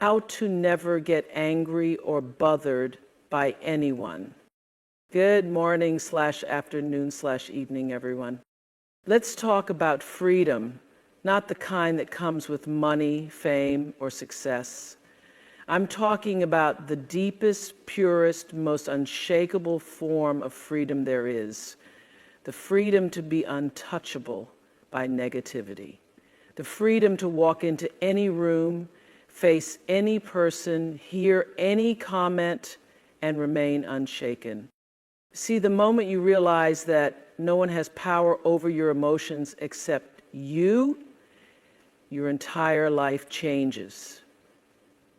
How to never get angry or bothered by anyone. Good morning / afternoon / evening, everyone. Let's talk about freedom, not the kind that comes with money, fame, or success. I'm talking about the deepest, purest, most unshakable form of freedom there is. The freedom to be untouchable by negativity. The freedom to walk into any room, face any person, hear any comment, and remain unshaken. See, the moment you realize that no one has power over your emotions except you, your entire life changes.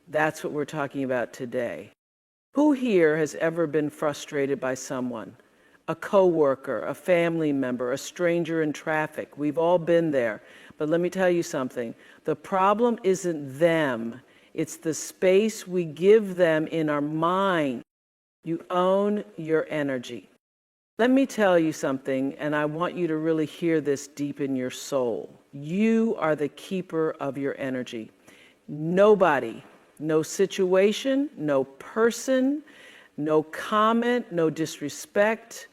That's what we're talking about today. Who here has ever been frustrated by someone? A coworker, a family member, a stranger in traffic. We've all been there. But let me tell you something. The problem isn't them. It's the space we give them in our mind. You own your energy. Let me tell you something, and I want you to really hear this deep in your soul. You are the keeper of your energy. Nobody, no situation, no person, no comment, no disrespect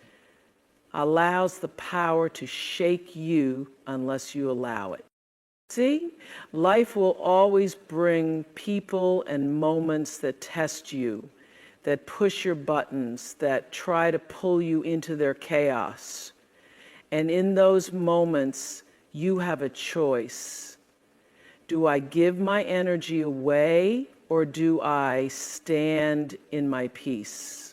allows the power to shake you unless you allow it. See, life will always bring people and moments that test you, that push your buttons, that try to pull you into their chaos. And in those moments, you have a choice. Do I give my energy away, or do I stand in my peace?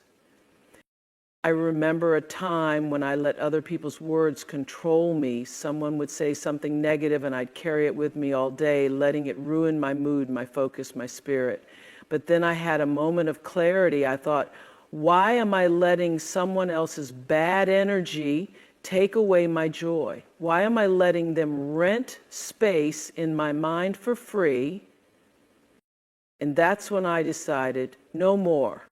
I remember a time when I let other people's words control me. Someone would say something negative and I'd carry it with me all day, letting it ruin my mood, my focus, my spirit. But then I had a moment of clarity. I thought, why am I letting someone else's bad energy take away my joy? Why am I letting them rent space in my mind for free? And that's when I decided, no more.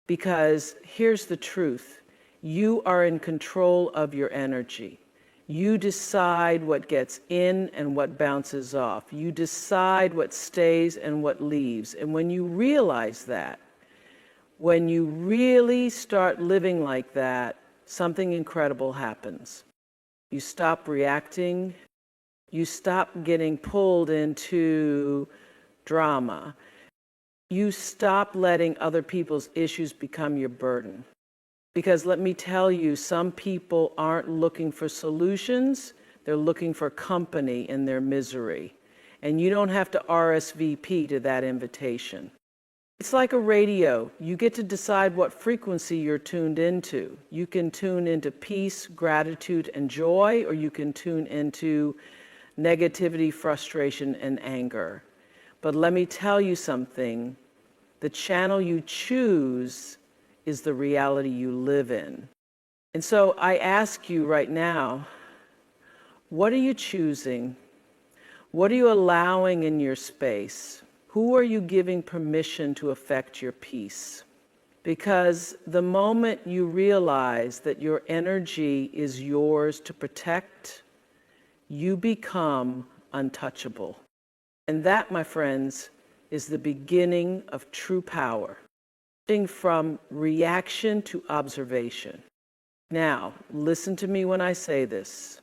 Because here's the truth. You are in control of your energy. You decide what gets in and what bounces off. You decide what stays and what leaves. And when you realize that, when you really start living like that, something incredible happens. You stop reacting. You stop getting pulled into drama. You stop letting other people's issues become your burden. Because let me tell you, some people aren't looking for solutions, they're looking for company in their misery. And you don't have to RSVP to that invitation. It's like a radio. You get to decide what frequency you're tuned into. You can tune into peace, gratitude, and joy, or you can tune into negativity, frustration, and anger. But let me tell you something. The channel you choose is the reality you live in. And so I ask you right now, what are you choosing? What are you allowing in your space? Who are you giving permission to affect your peace? Because the moment you realize that your energy is yours to protect, you become untouchable. And that, my friends, is the beginning of true power, from reaction to observation. Now, listen to me when I say this.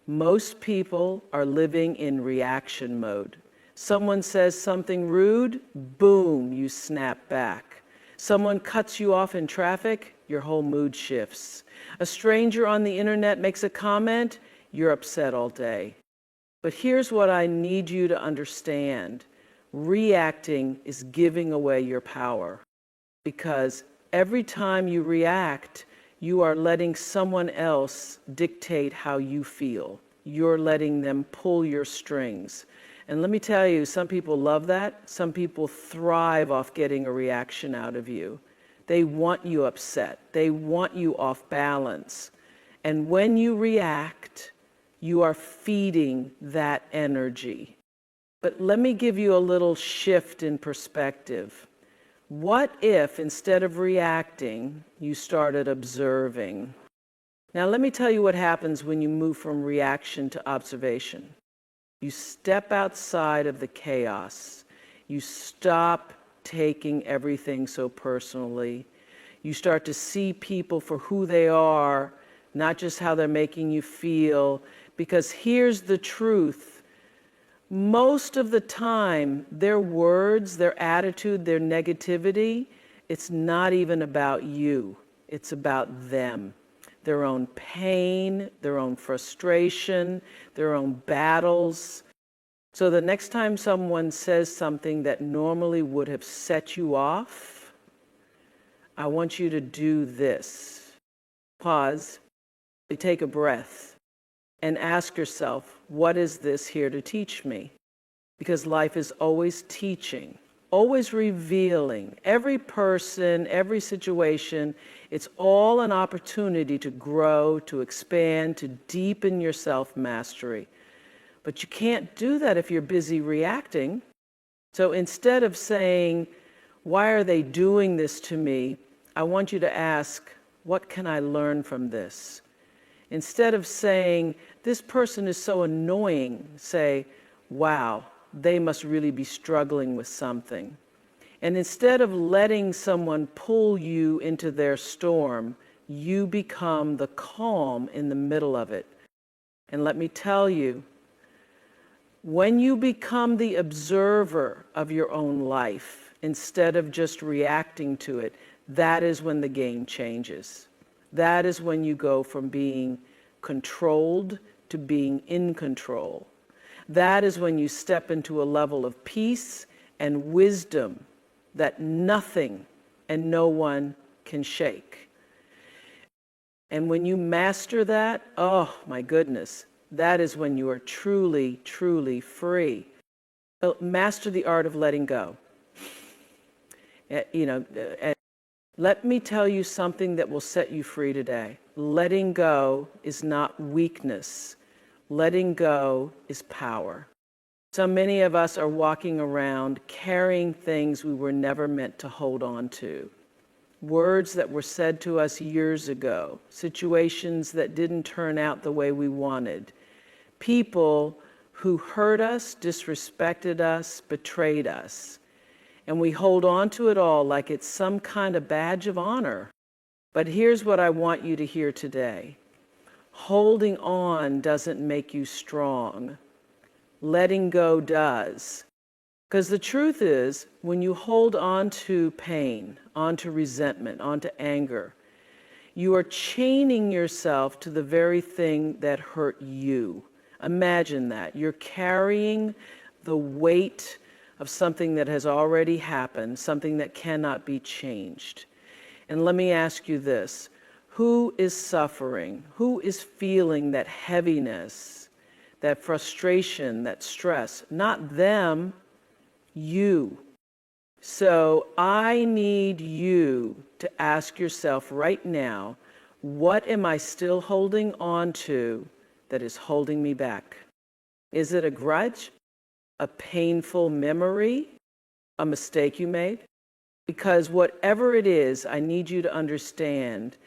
Most people are living in reaction mode. Someone says something rude, boom, you snap back. Someone cuts you off in traffic, your whole mood shifts. A stranger on the internet makes a comment, you're upset all day. But here's what I need you to understand. Reacting is giving away your power, because every time you react, you are letting someone else dictate how you feel. You're letting them pull your strings. And let me tell you, some people love that. Some people thrive off getting a reaction out of you. They want you upset. They want you off balance. And when you react, you are feeding that energy. But let me give you a little shift in perspective. What if, instead of reacting, you started observing? Now, let me tell you what happens when you move from reaction to observation. You step outside of the chaos. You stop taking everything so personally. You start to see people for who they are, not just how they're making you feel. Because here's the truth. Most of the time, their words, their attitude, their negativity, it's not even about you. It's about them. Their own pain, their own frustration, their own battles. So the next time someone says something that normally would have set you off, I want you to do this. Pause, take a breath, and ask yourself, what is this here to teach me? Because life is always teaching, always revealing. Every person, every situation, it's all an opportunity to grow, to expand, to deepen your self-mastery. But you can't do that if you're busy reacting. So instead of saying, why are they doing this to me? I want you to ask, what can I learn from this? Instead of saying, this person is so annoying, say, wow, they must really be struggling with something. And instead of letting someone pull you into their storm, you become the calm in the middle of it. And let me tell you, when you become the observer of your own life, instead of just reacting to it, that is when the game changes. That is when you go from being controlled to being in control. That is when you step into a level of peace and wisdom that nothing and no one can shake. And when you master that, oh my goodness, that is when you are truly, truly free. So master the art of letting go. Let me tell you something that will set you free today. Letting go is not weakness. Letting go is power. So many of us are walking around carrying things we were never meant to hold on to. Words that were said to us years ago, situations that didn't turn out the way we wanted, people who hurt us, disrespected us, betrayed us. And we hold on to it all like it's some kind of badge of honor. But here's what I want you to hear today. Holding on doesn't make you strong. Letting go does. Because the truth is, when you hold on to pain, onto resentment, onto anger, you are chaining yourself to the very thing that hurt you. Imagine that. You're carrying the weight of something that has already happened, something that cannot be changed. And let me ask you this. Who is suffering? Who is feeling that heaviness, that frustration, that stress? Not them, you. So I need you to ask yourself right now, what am I still holding on to that is holding me back? Is it a grudge? A painful memory? A mistake you made? Because whatever it is, I need you to understand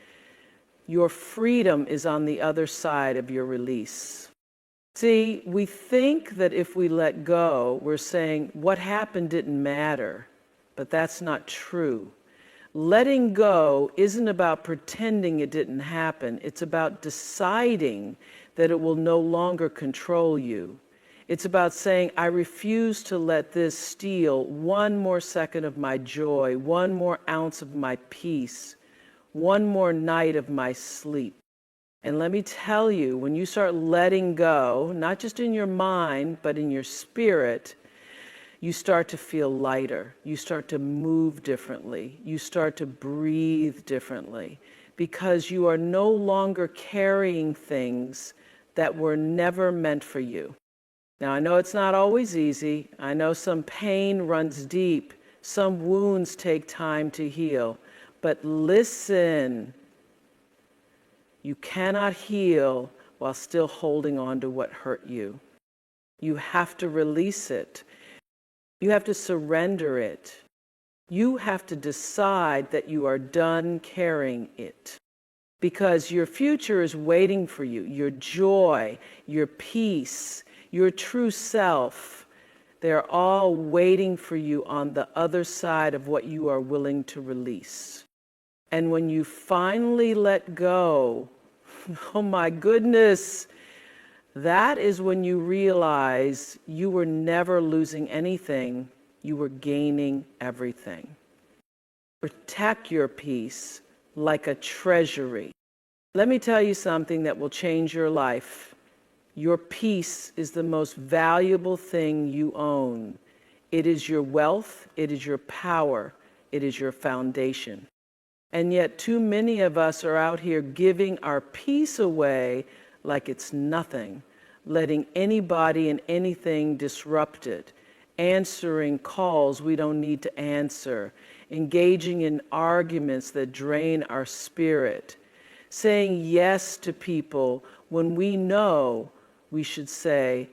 your freedom is on the other side of your release. See, we think that if we let go, we're saying what happened didn't matter, but that's not true. Letting go isn't about pretending it didn't happen. It's about deciding that it will no longer control you. It's about saying, I refuse to let this steal one more second of my joy, one more ounce of my peace, one more night of my sleep. And let me tell you, when you start letting go, not just in your mind, but in your spirit, you start to feel lighter. You start to move differently. You start to breathe differently because you are no longer carrying things that were never meant for you. Now, I know it's not always easy. I know some pain runs deep. Some wounds take time to heal. But listen, you cannot heal while still holding on to what hurt you. You have to release it. You have to surrender it. You have to decide that you are done carrying it. Because your future is waiting for you. Your joy, your peace, your true self, They're all waiting for you on the other side of what you are willing to release. And when you finally let go, oh my goodness, that is when you realize you were never losing anything, you were gaining everything. Protect your peace like a treasury. Let me tell you something that will change your life. Your peace is the most valuable thing you own. It is your wealth, it is your power, it is your foundation. And yet too many of us are out here giving our peace away like it's nothing, letting anybody and anything disrupt it, answering calls we don't need to answer, engaging in arguments that drain our spirit, saying yes to people when we know we should say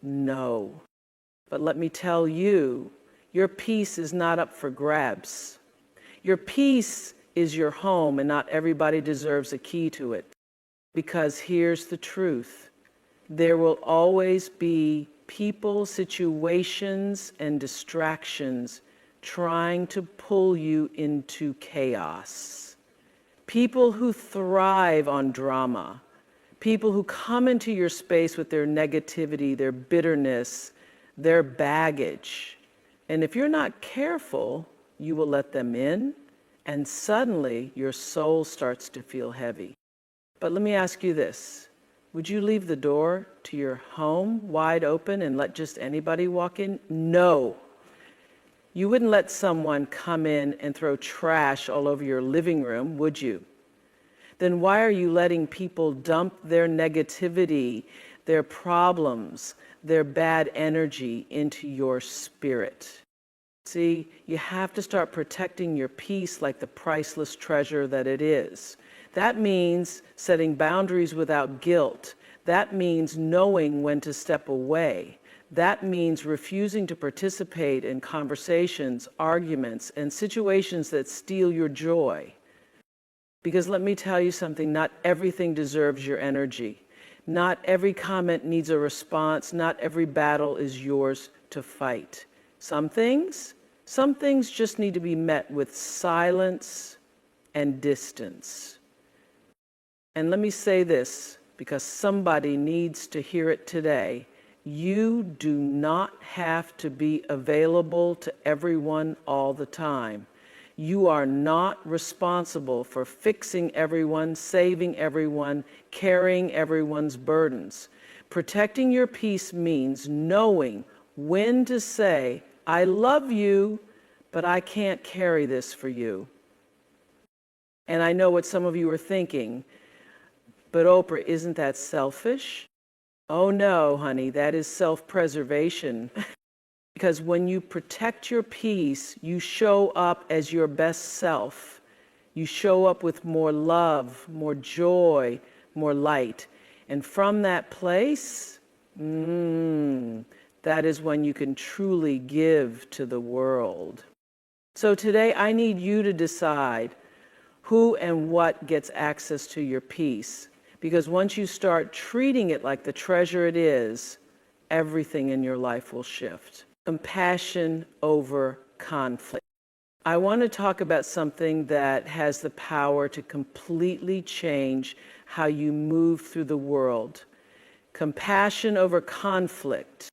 no. But let me tell you, your peace is not up for grabs. Your peace is your home, and not everybody deserves a key to it. Because here's the truth. There will always be people, situations, and distractions trying to pull you into chaos. People who thrive on drama. People who come into your space with their negativity, their bitterness, their baggage. And if you're not careful, you will let them in, and suddenly your soul starts to feel heavy. But let me ask you this. Would you leave the door to your home wide open and let just anybody walk in? No. You wouldn't let someone come in and throw trash all over your living room, would you? Then why are you letting people dump their negativity, their problems, their bad energy into your spirit? See, you have to start protecting your peace like the priceless treasure that it is. That means setting boundaries without guilt. That means knowing when to step away. That means refusing to participate in conversations, arguments, and situations that steal your joy. Because let me tell you something, not everything deserves your energy. Not every comment needs a response. Not every battle is yours to fight. Some things just need to be met with silence and distance. And let me say this, because somebody needs to hear it today. You do not have to be available to everyone all the time. You are not responsible for fixing everyone, saving everyone, carrying everyone's burdens. Protecting your peace means knowing when to say, I love you, but I can't carry this for you. And I know what some of you are thinking, but Oprah, isn't that selfish? Oh no, honey, that is self-preservation. Because when you protect your peace, you show up as your best self. You show up with more love, more joy, more light. And from that place, that is when you can truly give to the world. So today I need you to decide who and what gets access to your peace. Because once you start treating it like the treasure it is, everything in your life will shift. Compassion over conflict. I want to talk about something that has the power to completely change how you move through the world. Compassion over conflict.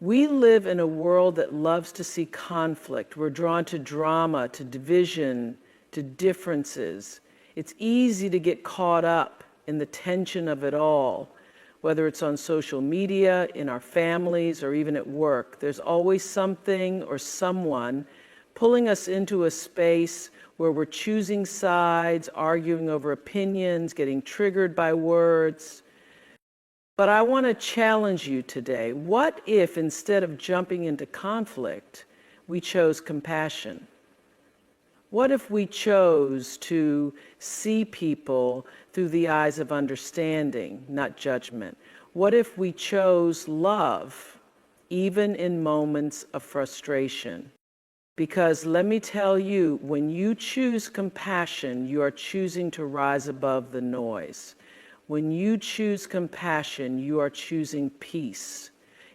We live in a world that loves to see conflict. We're drawn to drama, to division, to differences. It's easy to get caught up in the tension of it all, whether it's on social media, in our families, or even at work. There's always something or someone pulling us into a space where we're choosing sides, arguing over opinions, getting triggered by words. But I want to challenge you today. What if instead of jumping into conflict, we chose compassion? What if we chose to see people through the eyes of understanding, not judgment? What if we chose love, even in moments of frustration? Because let me tell you, when you choose compassion, you are choosing to rise above the noise. When you choose compassion, you are choosing peace.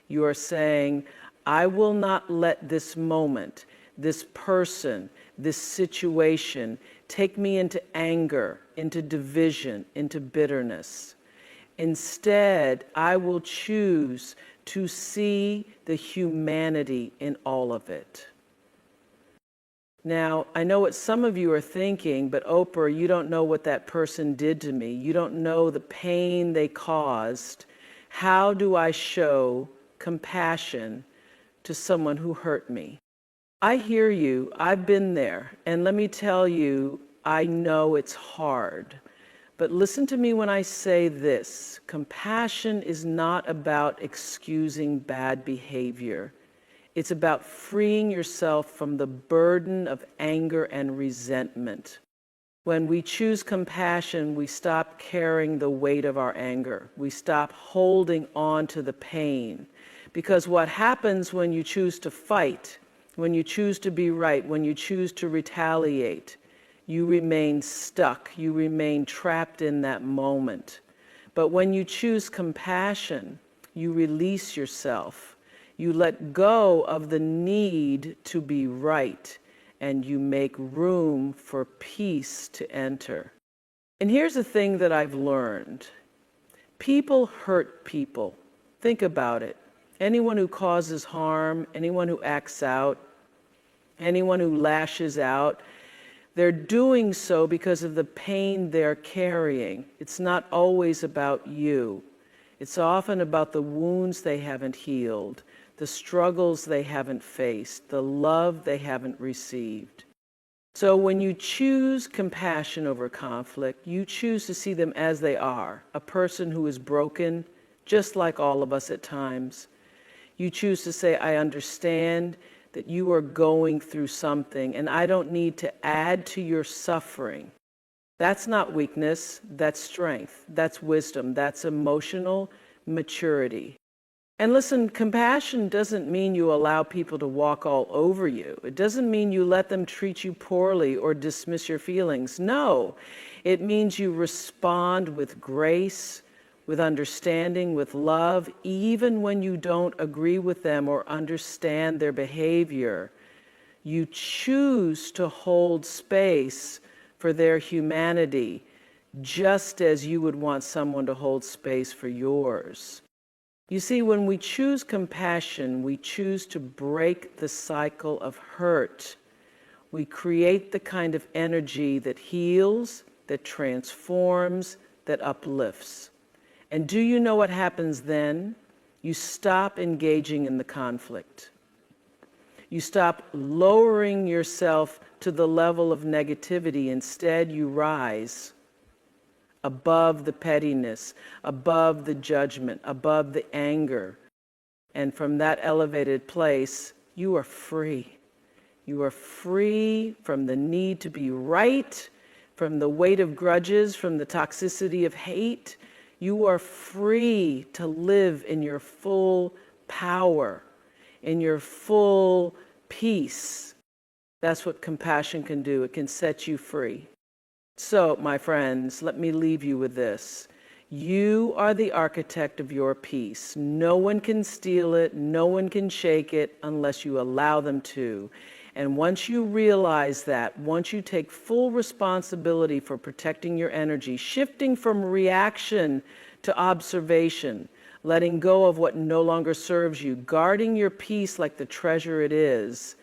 You are saying, I will not let this moment, this person, this situation take me into anger, into division, into bitterness. Instead, I will choose to see the humanity in all of it. Now, I know what some of you are thinking, but Oprah, you don't know what that person did to me. You don't know the pain they caused. How do I show compassion to someone who hurt me? I hear you. I've been there. And let me tell you, I know it's hard. But listen to me when I say this. Compassion is not about excusing bad behavior. It's about freeing yourself from the burden of anger and resentment. When we choose compassion, we stop carrying the weight of our anger. We stop holding on to the pain. Because what happens when you choose to fight, when you choose to be right, when you choose to retaliate, you remain stuck. You remain trapped in that moment. But when you choose compassion, you release yourself. You let go of the need to be right, and you make room for peace to enter. And here's the thing that I've learned. People hurt people. Think about it. Anyone who causes harm, anyone who acts out, anyone who lashes out, they're doing so because of the pain they're carrying. It's not always about you. It's often about the wounds they haven't healed, the struggles they haven't faced, the love they haven't received. So when you choose compassion over conflict, you choose to see them as they are, a person who is broken, just like all of us at times. You choose to say, I understand that you are going through something, and I don't need to add to your suffering. That's not weakness, that's strength, that's wisdom, that's emotional maturity. And listen, compassion doesn't mean you allow people to walk all over you. It doesn't mean you let them treat you poorly or dismiss your feelings. No, it means you respond with grace, with understanding, with love, even when you don't agree with them or understand their behavior. You choose to hold space for their humanity, just as you would want someone to hold space for yours. You see, when we choose compassion, we choose to break the cycle of hurt. We create the kind of energy that heals, that transforms, that uplifts. And do you know what happens then? You stop engaging in the conflict. You stop lowering yourself to the level of negativity. Instead, you rise above the pettiness, above the judgment, above the anger. And from that elevated place, you are free. You are free from the need to be right, from the weight of grudges, from the toxicity of hate. You are free to live in your full power, in your full peace. That's what compassion can do. It can set you free. So, my friends, let me leave you with this. You are the architect of your peace. No one can steal it. No one can shake it unless you allow them to. And once you realize that, once you take full responsibility for protecting your energy, shifting from reaction to observation, letting go of what no longer serves you, guarding your peace like the treasure it is,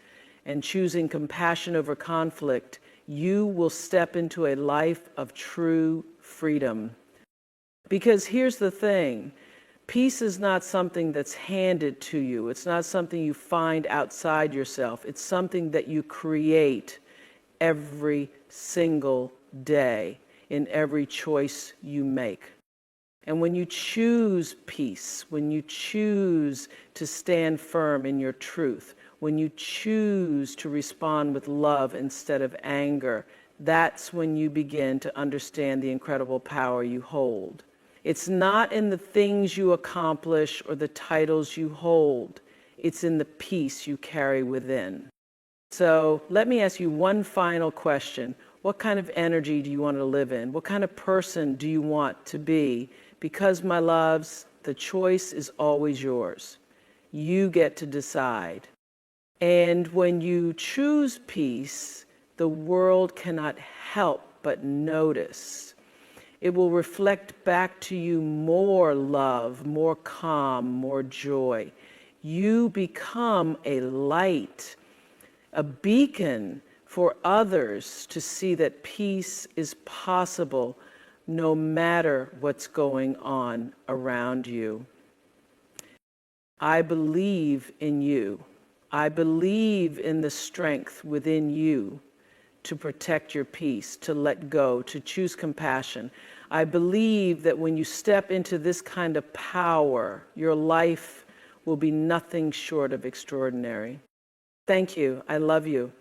and choosing compassion over conflict, you will step into a life of true freedom. Because here's the thing. Peace is not something that's handed to you. It's not something you find outside yourself. It's something that you create every single day in every choice you make. And when you choose peace, when you choose to stand firm in your truth, when you choose to respond with love instead of anger, that's when you begin to understand the incredible power you hold. It's not in the things you accomplish or the titles you hold. It's in the peace you carry within. So let me ask you one final question. What kind of energy do you want to live in? What kind of person do you want to be? Because, my loves, the choice is always yours. You get to decide. And when you choose peace, the world cannot help but notice. It will reflect back to you more love, more calm, more joy. You become a light, a beacon for others to see that peace is possible no matter what's going on around you. I believe in you. I believe in the strength within you to protect your peace, to let go, to choose compassion. I believe that when you step into this kind of power, your life will be nothing short of extraordinary. Thank you. I love you.